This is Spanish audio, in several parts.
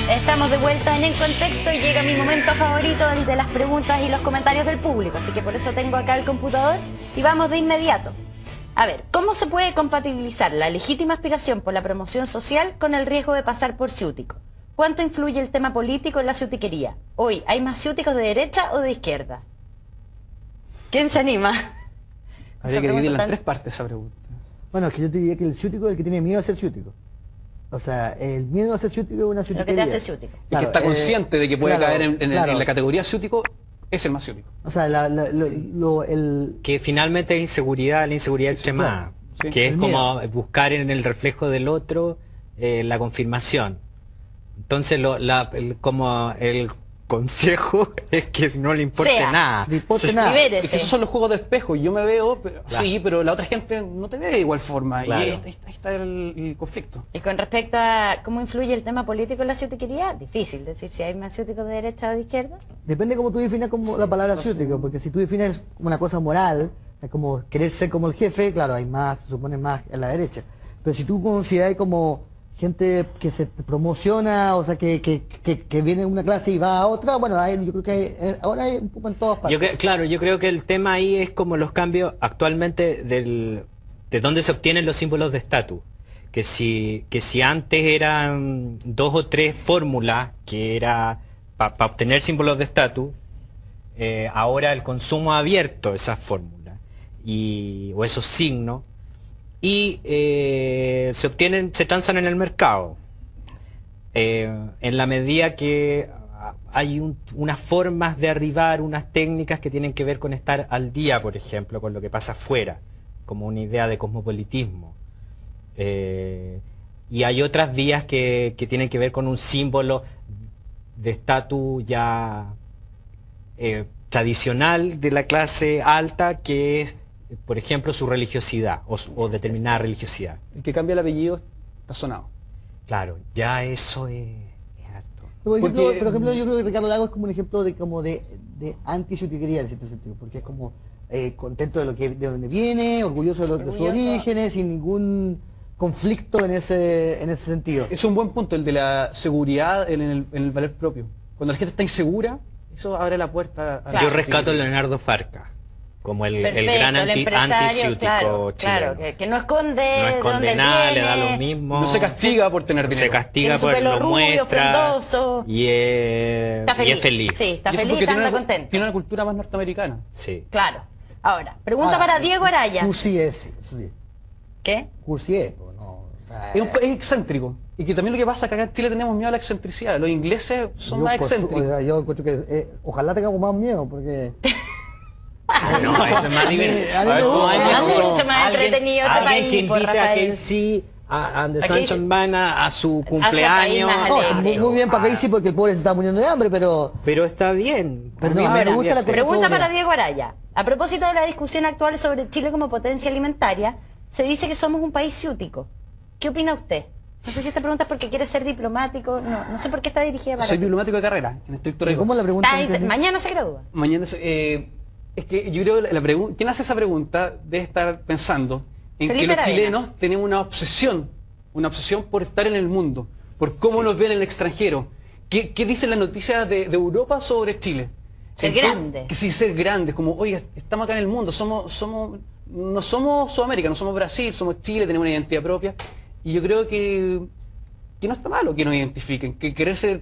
Estamos de vuelta en El Contexto y llega mi momento favorito, el de las preguntas y los comentarios del público. Así que por eso tengo acá el computador y vamos de inmediato. A ver, ¿cómo se puede compatibilizar la legítima aspiración por la promoción social con el riesgo de pasar por ciútico? ¿Cuánto influye el tema político en la ciutiquería? Hoy, ¿hay más ciúticos de derecha o de izquierda? ¿Quién se anima? Habría que dividir en las tres partes esa pregunta. Bueno, es que yo te diría que el ciútico es el que tiene miedo a ser ciútico. O sea, el miedo a ser ciútico es una ciutiquería. Lo que te hace ciútico. Y que está consciente de que puede caer en la categoría ciútico, es el más ciútico. O sea, que finalmente es inseguridad, la inseguridad extremada, sí. Que es como buscar en el reflejo del otro la confirmación. Entonces, como el consejo es que no le importe nada. No importe nada. Es que esos son los juegos de espejo. Yo me veo, pero, claro. Sí, pero la otra gente no te ve de igual forma. Claro. Y ahí está el conflicto. Y con respecto a cómo influye el tema político en la ciutiquería, difícil decir si hay más ciúticos de derecha o de izquierda. Depende cómo tú definas como la palabra ciútico, porque si tú defines como una cosa moral, o sea, como querer ser como el jefe, claro, hay más, se supone más en la derecha. Pero si tú consideras como gente que se promociona, o sea, que viene de una clase y va a otra, bueno, yo creo que ahora hay un poco en todas partes. Claro, yo creo que el tema ahí es como los cambios actualmente de dónde se obtienen los símbolos de estatus. Que si antes eran 2 o 3 fórmulas que era para obtener símbolos de estatus, ahora el consumo ha abierto esas fórmulas o esos signos, y se transan en el mercado en la medida que hay unas formas de arribar, unas técnicas que tienen que ver con estar al día, por ejemplo, con lo que pasa afuera, como una idea de cosmopolitismo, y hay otras vías que tienen que ver con un símbolo de estatus ya tradicional de la clase alta, que es, por ejemplo, su religiosidad o determinada religiosidad. El que cambia el apellido está sonado. Claro, ya eso es harto. Por ejemplo, yo creo que Ricardo Lagos es como un ejemplo de anti-ciutiquería en cierto sentido, porque es como contento de donde viene, orgulloso de sus orígenes, sin ningún conflicto en ese sentido. Es un buen punto el de la seguridad en el valor propio. Cuando la gente está insegura, eso abre la puerta a... Yo rescato a Leonardo Farca como el gran anticiútico chileno. Claro, que no esconde nada, viene, le da lo mismo. No se castiga por tener dinero. Se castiga por lo rubio, muestra frondoso. Y es feliz. Sí, está feliz, está contento. Tiene una cultura más norteamericana. Sí. Claro. Ahora, pregunta para Diego Araya. Cursi es, sí. ¿Qué? Cursi es, no. Es excéntrico. Y que también lo que pasa es que acá en Chile tenemos miedo a la excentricidad. Los ingleses son más excéntricos. Yo encuentro que ojalá tengamos más miedo, porque... No, eso es más divertido. Mucho más entretenido este alguien que país, por invite a Rafael. Casey and the Sunshine Band a su cumpleaños. Muy bien para Casey porque el pobre se está muriendo de hambre, pero está bien. Pero no, me gusta la pregunta para Diego Araya. A propósito de la discusión actual sobre Chile como potencia alimentaria, se dice que somos un país ciútico. ¿Qué opina usted? No sé si esta pregunta es porque quiere ser diplomático, no sé por qué está dirigida para... Soy diplomático de carrera, en estricto rigor. ¿Cómo la pregunta? Mañana se gradúa. Mañana es que yo creo que quien hace esa pregunta debe estar pensando en que los chilenos tenemos una obsesión por estar en el mundo, por cómo nos ven en el extranjero. ¿Qué dicen las noticias de Europa sobre Chile? Ser grande. Que sí, ser grandes, como, oiga, estamos acá en el mundo, no somos Sudamérica, no somos Brasil, somos Chile, tenemos una identidad propia. Y yo creo que no está malo que nos identifiquen, que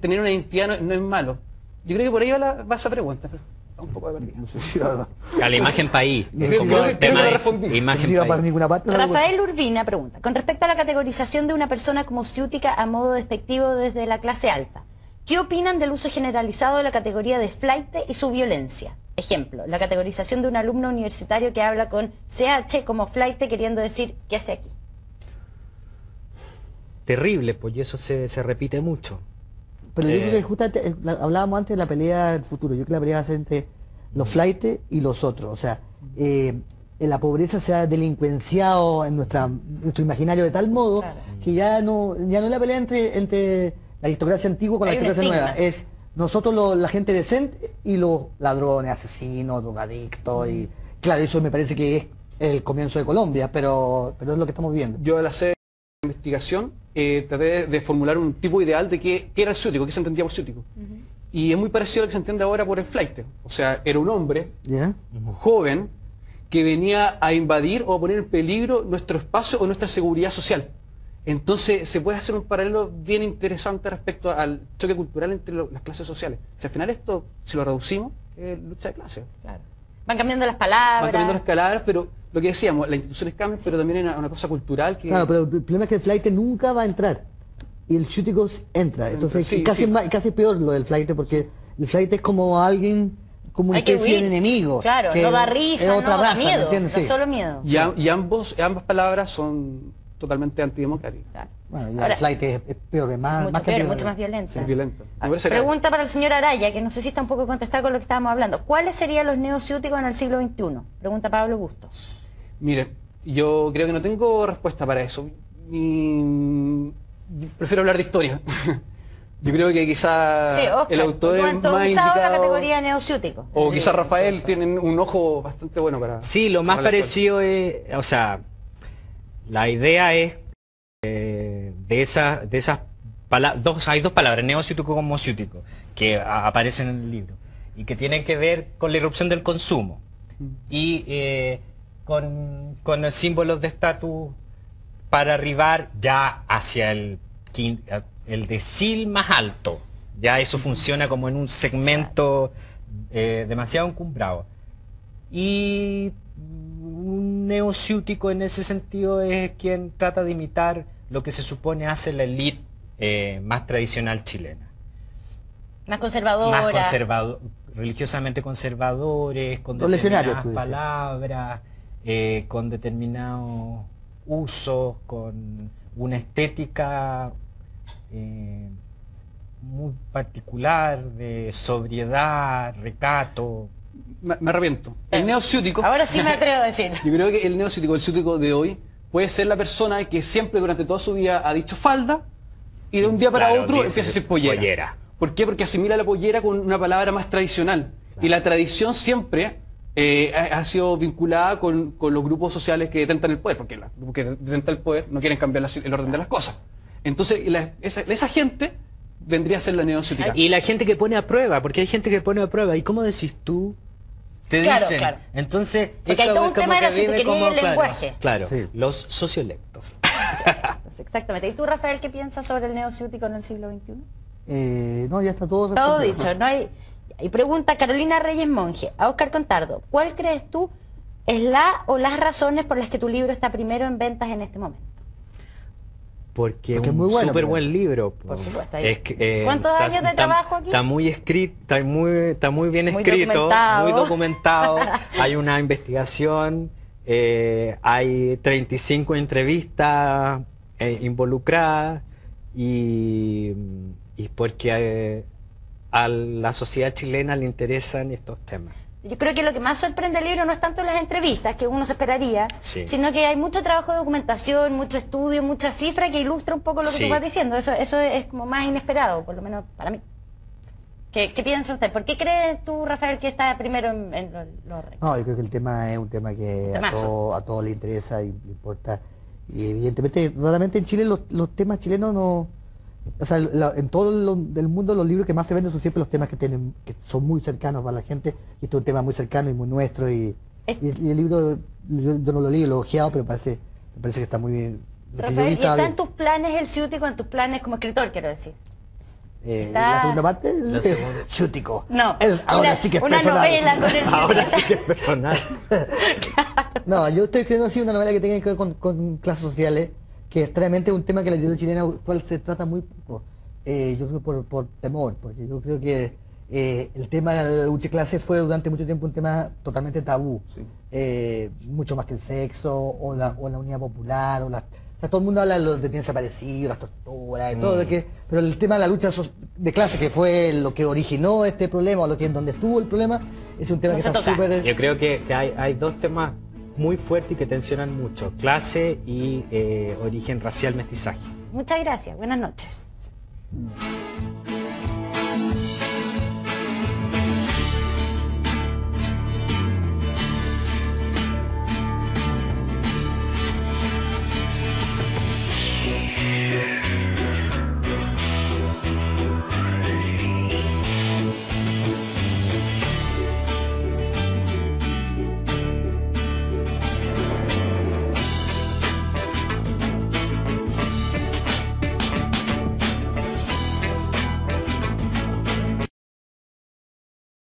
tener una identidad no es malo. Yo creo que por ahí va esa pregunta. Un poco de perdida. A la imagen país. Rafael Urbina pregunta, con respecto a la categorización de una persona como ciútica a modo despectivo desde la clase alta, ¿qué opinan del uso generalizado de la categoría de flaite y su violencia? Ejemplo, la categorización de un alumno universitario que habla con CH como flaite queriendo decir ¿qué hace aquí? Terrible, pues, y eso se repite mucho. Pero yo creo que justamente hablábamos antes de la pelea del futuro. Yo creo que la pelea va a ser entre los flaites y los otros. O sea, la pobreza se ha delincuenciado en nuestro imaginario de tal modo que ya no es la pelea entre la aristocracia antigua con la aristocracia nueva. Es nosotros la gente decente y los ladrones, asesinos, drogadictos. Y claro, eso me parece que es el comienzo de Colombia, pero es lo que estamos viendo. Yo la sé investigación, traté de formular un tipo ideal de qué era el ciútico, qué se entendía por ciútico. Y es muy parecido a lo que se entiende ahora por el flaite. O sea, era un hombre joven que venía a invadir o a poner en peligro nuestro espacio o nuestra seguridad social. Entonces se puede hacer un paralelo bien interesante respecto al choque cultural entre las clases sociales. Si al final esto, si lo reducimos, es lucha de clases. Claro. Van cambiando las palabras. Van cambiando las palabras, pero lo que decíamos, las instituciones cambian, pero también hay una cosa cultural que... Claro, pero el problema es que el flaite nunca va a entrar. Y el ciútico entra. Entonces Sí, casi, sí. casi peor lo del flaite, porque el flaite es como alguien, como una Hay que especie de huir. enemigo. Claro, que no da es risa, otra no da raza, ¿me miedo, entiendes? da Sí. solo miedo. Y ambas palabras son totalmente antidemocráticas. Claro. Bueno, y Ahora, el flaite es peor, es más, mucho más que peor, violento. mucho más violento. Es violenta. Me parece grave. Pregunta para el señor Araya, que no sé si está un poco contestada con lo que estábamos hablando. ¿Cuáles serían los neociúticos en el siglo XXI? Pregunta Pablo Bustos. Mire, yo creo que no tengo respuesta para eso. Prefiero hablar de historia. Yo creo que quizá Sí, Oscar, el autor es ¿tú has más usado la indicado, categoría neociútico? o quizá Rafael tiene un ojo bastante bueno para... Sí, lo más para la parecido es, o sea, la idea es de esas hay dos palabras, neociútico como ciútico, que aparecen en el libro y que tienen que ver con la irrupción del consumo y con los símbolos de estatus para arribar ya hacia el decil más alto. Ya eso funciona como en un segmento demasiado encumbrado. Y un neociútico en ese sentido es quien trata de imitar lo que se supone hace la élite más tradicional chilena. Más conservadora. Más religiosamente conservadores, con Los legionarios, determinadas tú dices. palabras, con determinados usos, con una estética muy particular de sobriedad, recato. Me arrepiento. El neociútico... Ahora sí me atrevo a decirlo. Yo creo que el neociútico, el ciútico de hoy, puede ser la persona que siempre durante toda su vida ha dicho falda y de un día para Claro, otro dice empieza a decir pollera. pollera. ¿Por qué? Porque asimila la pollera con una palabra más tradicional. Claro. Y la tradición siempre ha sido vinculada con los grupos sociales que detentan el poder, porque los grupos que detentan el poder no quieren cambiar el orden de las cosas. Entonces, esa gente vendría a ser la neociútica. Y la gente que pone a prueba, porque hay gente que pone a prueba. ¿Y cómo decís tú? Te Claro, dicen. claro. Entonces, Porque hay es todo un como tema de la que vive ciudadanía y el claro, lenguaje. Claro, Sí. los sociolectos. Exactamente. ¿Y tú, Rafael, qué piensas sobre el neociútico en el siglo XXI? No, ya está todo Todo respondido. dicho, no hay... Y pregunta Carolina Reyes Monge, a Óscar Contardo, ¿cuál crees tú es la o las razones por las que tu libro está primero en ventas en este momento? Porque Porque es un muy bueno, súper pues. buen libro. Por supuesto. Es que, ¿Cuántos años de trabajo aquí? Está muy escrito, está muy bien Muy escrito, documentado. muy documentado. Hay una investigación, hay 35 entrevistas involucradas y porque a la sociedad chilena le interesan estos temas. Yo creo que lo que más sorprende el libro no es tanto las entrevistas, que uno se esperaría, Sí. sino que hay mucho trabajo de documentación, mucho estudio, mucha cifra que ilustra un poco lo que Sí. tú vas diciendo. Eso es como más inesperado, por lo menos para mí. ¿Qué piensa usted? ¿Por qué crees tú, Rafael, que está primero en los récords? No, yo creo que el tema es un tema que Temazo. a todos le interesa y le importa. Y evidentemente, raramente en Chile los temas chilenos no... O sea, en todo el mundo los libros que más se venden son siempre los temas que son muy cercanos para la gente. Y este es un tema muy cercano y muy nuestro. Y el libro, yo no lo leí, lo he ojeado, pero me parece que está muy bien. Lo que yo vi Rafael, ¿y estaba está bien. en tus planes el ciútico, en tus planes como escritor, quiero decir? La está- segunda parte, La segunda. ciútico. No, Ahora sí que es una personal. novela con el Ahora ciútico. sí que es personal. No, yo estoy escribiendo así una novela que tenga que ver con clases sociales, que extrañamente es un tema que la literatura chilena actual se trata muy poco. Yo creo por temor, porque yo creo que el tema de la lucha de clases fue durante mucho tiempo un tema totalmente tabú. Sí. Mucho más que el sexo, o la unidad popular, o sea, todo el mundo habla de los detenidos desaparecidos, las torturas, y todo, pero el tema de la lucha de clases, que fue lo que originó este problema, o donde estuvo el problema, es un tema No que se está toca. súper... Yo creo que hay dos temas muy fuertes y que tensionan mucho: clase y origen racial, mestizaje. Muchas gracias, buenas noches.